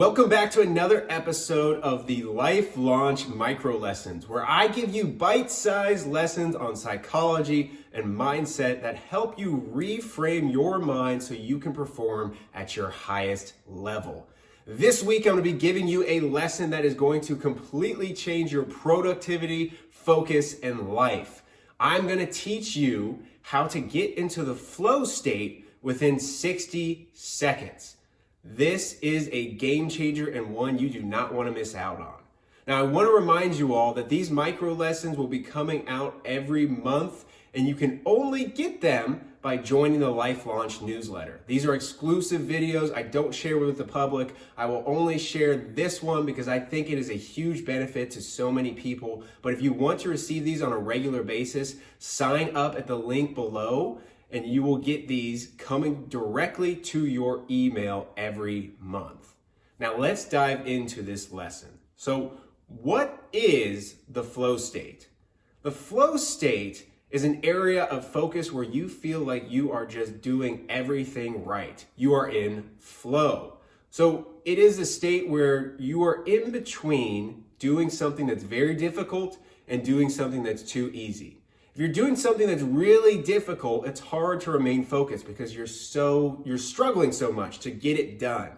Welcome back to another episode of the Life Launch Micro Lessons, where I give you bite-sized lessons on psychology and mindset that help you reframe your mind so you can perform at your highest level. This week, I'm going to be giving you a lesson that is going to completely change your productivity, focus, and life. I'm going to teach you how to get into the flow state within 60 seconds. This is a game changer and one you do not want to miss out on. Now, I want to remind you all that these micro lessons will be coming out every month, and you can only get them by joining the Life Launch newsletter. These are exclusive videos I don't share with the public. I will only share this one because I think it is a huge benefit to so many people. But if you want to receive these on a regular basis, sign up at the link below, and you will get these coming directly to your email every month. Now let's dive into this lesson. So what is the flow state? The flow state is an area of focus where you feel like you are just doing everything right. You are in flow. So it is a state where you are in between doing something that's very difficult and doing something that's too easy. If you're doing something that's really difficult, it's hard to remain focused because you're struggling so much to get it done.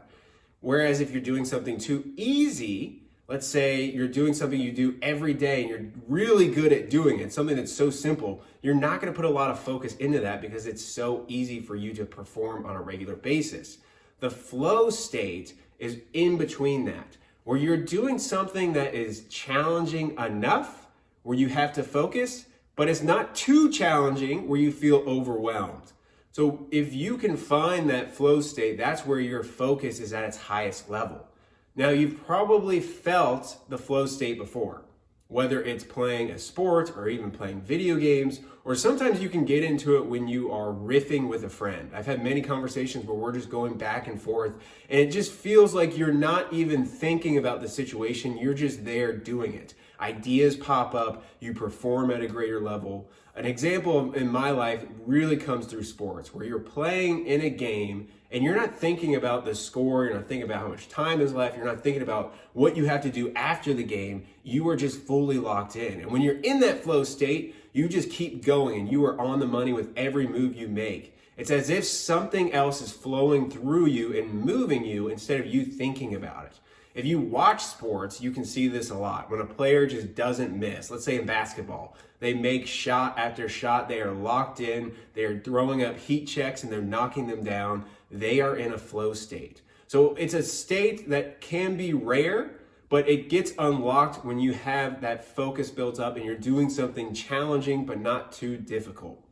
Whereas if you're doing something too easy, let's say you're doing something you do every day and you're really good at doing it, something that's so simple, you're not going to put a lot of focus into that because it's so easy for you to perform on a regular basis. The flow state is in between that, where you're doing something that is challenging enough where you have to focus, but it's not too challenging where you feel overwhelmed. So if you can find that flow state, that's where your focus is at its highest level. Now, you've probably felt the flow state before, whether it's playing a sport or even playing video games, or sometimes you can get into it when you are riffing with a friend. I've had many conversations where we're just going back and forth, and it just feels like you're not even thinking about the situation, you're just there doing it. Ideas pop up, you perform at a greater level. An example in my life really comes through sports, where you're playing in a game and you're not thinking about the score, you're not thinking about how much time is left, you're not thinking about what you have to do after the game, you are just fully locked in. And when you're in that flow state, you just keep going and you are on the money with every move you make. It's as if something else is flowing through you and moving you instead of you thinking about it. If you watch sports, you can see this a lot. When a player just doesn't miss, let's say in basketball, they make shot after shot, they are locked in, they are throwing up heat checks and they're knocking them down. They are in a flow state. So it's a state that can be rare, but it gets unlocked when you have that focus built up and you're doing something challenging but not too difficult.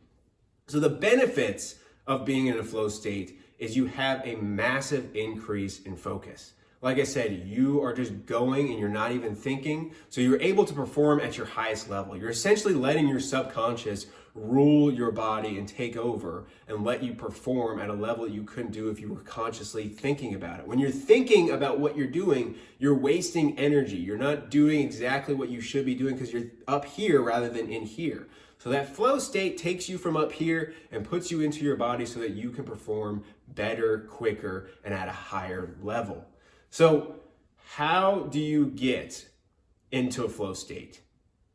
So the benefits of being in a flow state is you have a massive increase in focus. Like I said, you are just going and you're not even thinking, so you're able to perform at your highest level. You're essentially letting your subconscious rule your body and take over and let you perform at a level you couldn't do if you were consciously thinking about it. When you're thinking about what you're doing, you're wasting energy. You're not doing exactly what you should be doing because you're up here rather than in here. So that flow state takes you from up here and puts you into your body so that you can perform better, quicker, and at a higher level. So how do you get into a flow state?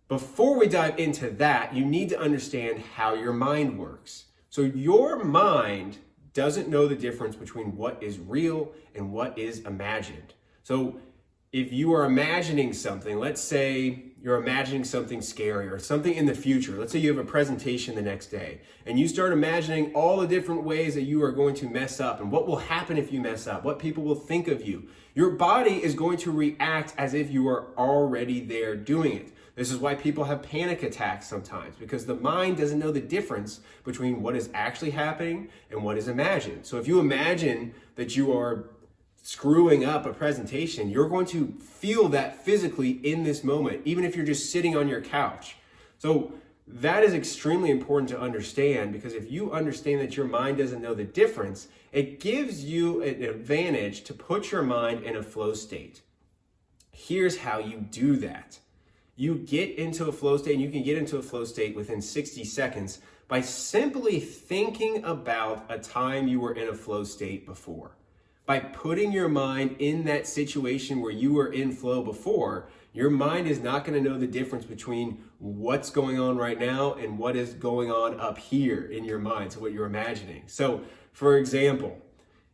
Before we dive into that, you need to understand how your mind works. So your mind doesn't know the difference between what is real and what is imagined. So if you are imagining something, let's say you're imagining something scary or something in the future. Let's say you have a presentation the next day and you start imagining all the different ways that you are going to mess up and what will happen if you mess up, what people will think of you. Your body is going to react as if you are already there doing it. This is why people have panic attacks sometimes, because the mind doesn't know the difference between what is actually happening and what is imagined. So if you imagine that you are screwing up a presentation, you're going to feel that physically in this moment, even if you're just sitting on your couch. So that is extremely important to understand, because if you understand that your mind doesn't know the difference, it gives you an advantage to put your mind in a flow state. Here's how you do that. You get into a flow state, and you can get into a flow state within 60 seconds by simply thinking about a time you were in a flow state before. By putting your mind in that situation where you were in flow before, your mind is not going to know the difference between what's going on right now and what is going on up here in your mind, so what you're imagining. So, for example,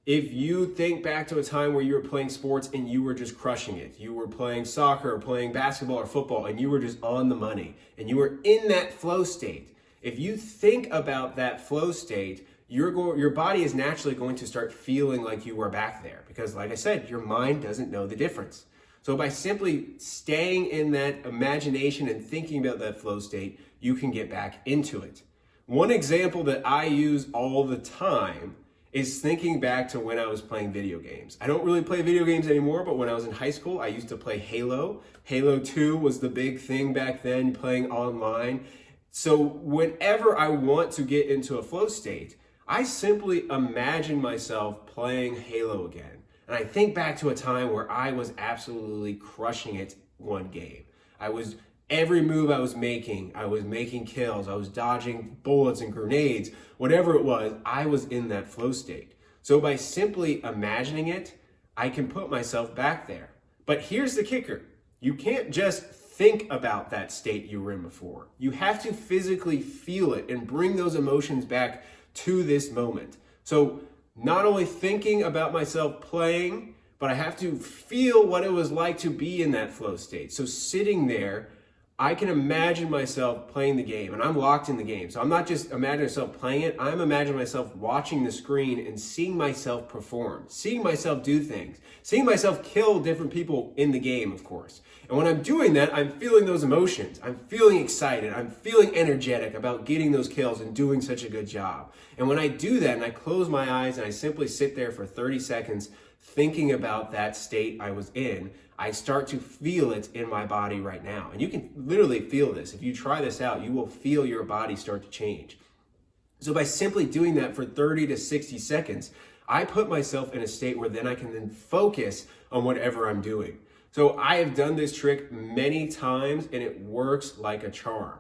if you think back to a time where you were playing sports and you were just crushing it, you were playing soccer or playing basketball or football and you were just on the money and you were in that flow state, if you think about that flow state, your body is naturally going to start feeling like you were back there because, like I said, your mind doesn't know the difference. So by simply staying in that imagination and thinking about that flow state, you can get back into it. One example that I use all the time is thinking back to when I was playing video games. I don't really play video games anymore, but when I was in high school, I used to play Halo. Halo 2 was the big thing back then, playing online. So whenever I want to get into a flow state, I simply imagine myself playing Halo again. And I think back to a time where I was absolutely crushing it one game. Every move I was making kills, I was dodging bullets and grenades, whatever it was, I was in that flow state. So by simply imagining it, I can put myself back there. But here's the kicker. You can't just think about that state you were in before. You have to physically feel it and bring those emotions back to this moment. So not only thinking about myself playing, but I have to feel what it was like to be in that flow state. So sitting there, I can imagine myself playing the game and I'm locked in the game. So I'm not just imagining myself playing it, I'm imagining myself watching the screen and seeing myself perform, seeing myself do things, seeing myself kill different people in the game, of course. And when I'm doing that, I'm feeling those emotions. I'm feeling excited. I'm feeling energetic about getting those kills and doing such a good job. And when I do that and I close my eyes and I simply sit there for 30 seconds thinking about that state I was in, I start to feel it in my body right now. And you can literally feel this. If you try this out, you will feel your body start to change. So by simply doing that for 30 to 60 seconds, I put myself in a state where then I can then focus on whatever I'm doing. So I have done this trick many times and it works like a charm.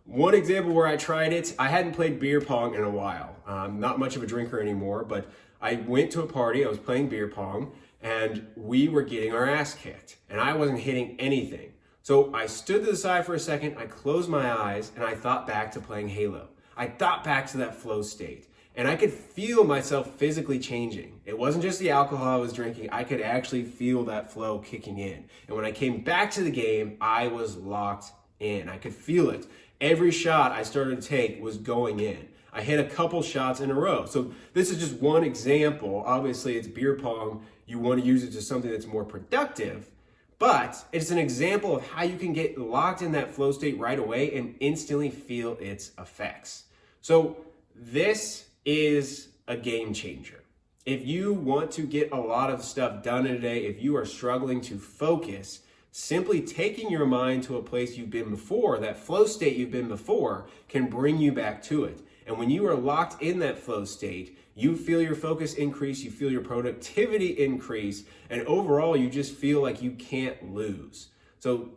One example where I tried it, I hadn't played beer pong in a while. I'm not much of a drinker anymore, but I went to a party, I was playing beer pong, and we were getting our ass kicked, and I wasn't hitting anything. So I stood to the side for a second, I closed my eyes, and I thought back to playing Halo. I thought back to that flow state, and I could feel myself physically changing. It wasn't just the alcohol I was drinking, I could actually feel that flow kicking in. And when I came back to the game, I was locked in. I could feel it. Every shot I started to take was going in. I hit a couple shots in a row. So this is just one example. Obviously, it's beer pong. You want to use it to something that's more productive, but it's an example of how you can get locked in that flow state right away and instantly feel its effects. So this is a game changer. If you want to get a lot of stuff done in a day, if you are struggling to focus, simply taking your mind to a place you've been before, that flow state you've been before, can bring you back to it. And when you are locked in that flow state, you feel your focus increase, you feel your productivity increase, and overall you just feel like you can't lose. So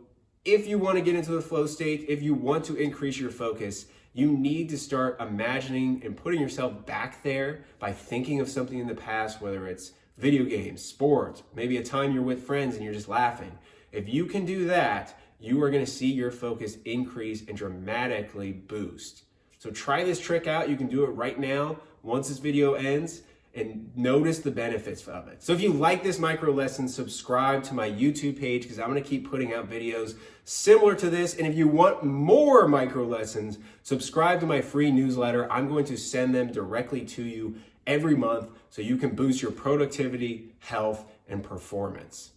if you want to get into the flow state, if you want to increase your focus, you need to start imagining and putting yourself back there by thinking of something in the past, whether it's video games, sports, maybe a time you're with friends and you're just laughing. If you can do that, you are going to see your focus increase and dramatically boost. So try this trick out. You can do it right now once this video ends and notice the benefits of it. So if you like this micro lesson, subscribe to my YouTube page because I'm going to keep putting out videos similar to this. And if you want more micro lessons, subscribe to my free newsletter. I'm going to send them directly to you every month so you can boost your productivity, health, and performance.